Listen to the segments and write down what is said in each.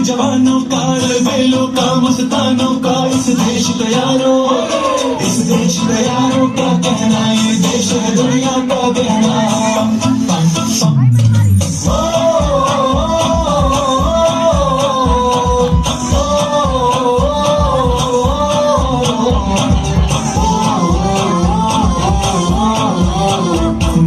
जवानों का, बेलों का, मस्तानों का इस देश तैयारों, इस देश तैयारों का कहना, ये देश है दुनिया का कहना।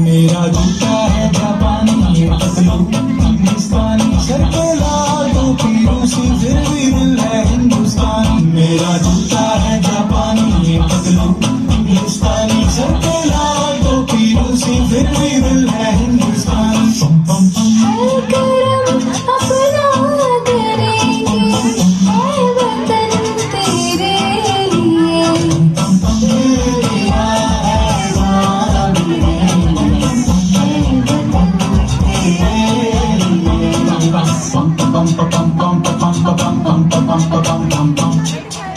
मेरा जूता है जापानी, ये पतलू हिंदुस्तानी, सर पे लाडो की रूसी, फिर भी दिल है हिंदुस्तानी। मेरा जूता है जापानी, ये पतलू हिंदुस्तानी, सर पे लाडो की रूसी, फिर भी दिल है हिंदुस्तानी। पम पम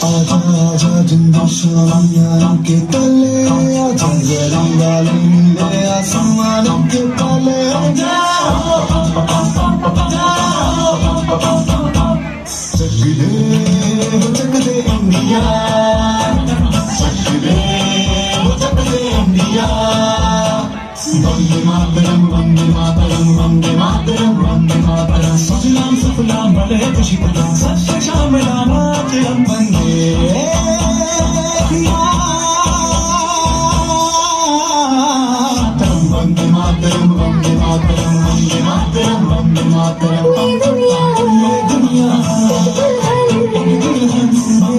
आजा आजा जिंदशानियां के तले, आजा जरा वाले नीले आसमान के तले, आजा चक दे इंडिया, चक दे इंडिया। वंदे मातरम, वंदे मातरम, वंदे मातरम, वंदे मातरम। सुजलाम सुफलाम भले खुशी प्रदान, सत्य श्यामला मातरम वंदे मातरम, वंदे मातरम, वंदे मातरम, वंदे मातरम, वंदे मातरम। ये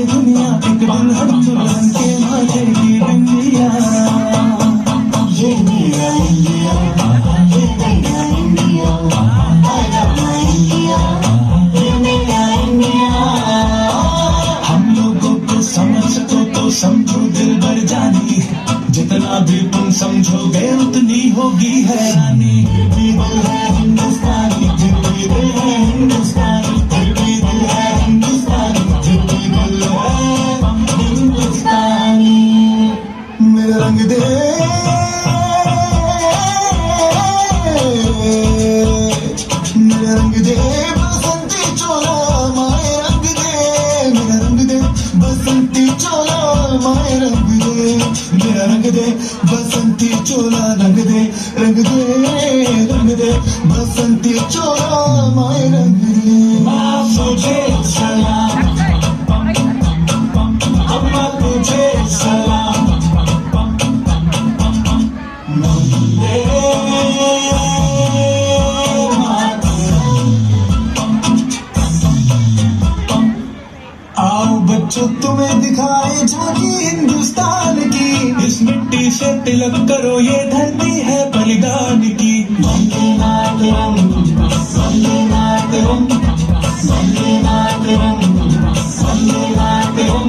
दुनिया एक दुल्हन दुल्हन के माथे की बिंदिया, ये मेरा इंडिया, ये मेरा इंडिया, आजा माय इंडिया, ये मेरा इंडिया। हम लोगों को समझ सको तो समझो दिल भर जानी, जितना भी तुम समझोगे उतनी होगी हैरानी। फिर भी दिल है हिंदुस्तानी, फिर भी दिल है हिंदुस्तानी, फिर भी दिल है हिंदुस्तानी, फिर भी दिल है हिंदुस्तानी। मेरा रंग दे, मेरा रंग दे बसंती चोला, माए रंग दे, मेरा रंग दे बसंती चोला, माए रंग दे, मेरा रंग दे बसंती चोला, रंग दे, रंग दे, रंग दे बसंती चोला, माए रंग दे। माँ तुझे सलाम, अम्मा तुझे सलाम, वंदे आओ बच्चों तुम्हें दिखाए झांकी हिंदुस्तान की, इस मिट्टी से तिलक करो, ये धरती है बलिदान की। वंदे मातरम, वंदे मातरम, वंदे मातरम, वंदे मातरम।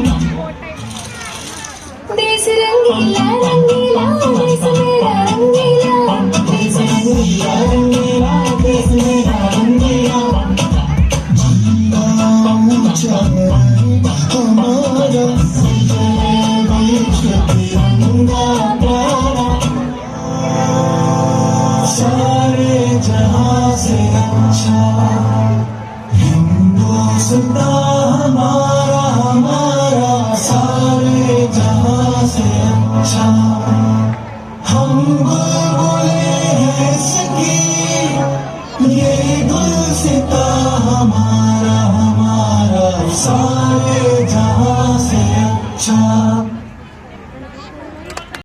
देश रंगीला रंगीला, देश मेरा रंगीला, देश रंगीला रंगीला, देश मेरा रंगीला। ऊंचा हमारा तिरंगा प्यारा, सारे जहां से अच्छा हिंदुस्तान हमारा, हमारा सारे जहां से अच्छा। हम बुलबुले हैं इसकी, ये गुलसिता हमारा, हमारा सा